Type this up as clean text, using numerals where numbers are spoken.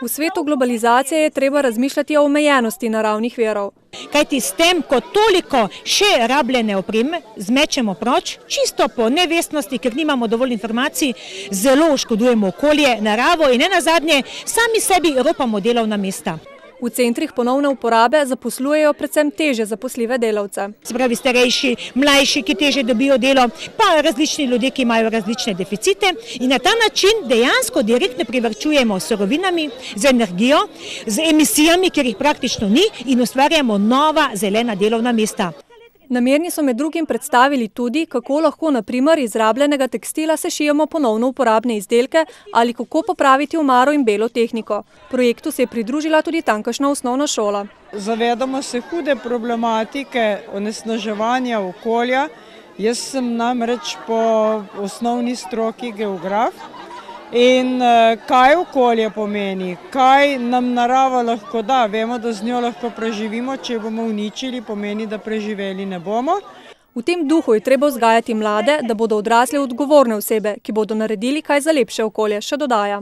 V svetu globalizacije je treba razmišljati o omejenosti naravnih virov. Kajti s tem, ko toliko še rabljene opreme zmečemo proč, čisto po nevestnosti, ker nimamo dovolj informacij, zelo oškodujemo okolje, naravo in nenazadnje sami sebi ropamo delovna mesta. V centrih ponovne uporabe zaposlujejo predvsem težje zaposljive delavce. Se pravi starejši, mlajši, ki težje dobijo delo, pa različni ljudje, ki imajo različne deficite in na ta način dejansko direktno privarčujemo s surovinami, z energijo, z emisijami, ker jih praktično ni in ustvarjamo nova zelena delovna mesta. Namerni so med drugim predstavili tudi, kako lahko na primer iz rabljenega tekstila sešijemo ponovno uporabne izdelke ali kako popraviti omaro in belo tehniko. Projektu se je pridružila tudi tamkajšnja osnovna šola. Zavedamo se hude problematike onesnaževanja okolja. Jaz sem namreč po osnovni stroki geograf. In kaj okolje pomeni, kaj nam narava lahko da, vemo, da z njo lahko preživimo, če bomo uničili, pomeni, da preživeli ne bomo. V tem duhu je treba vzgajati mlade, da bodo odrasli odgovorne osebe, ki bodo naredili kaj za lepše okolje, še dodaja.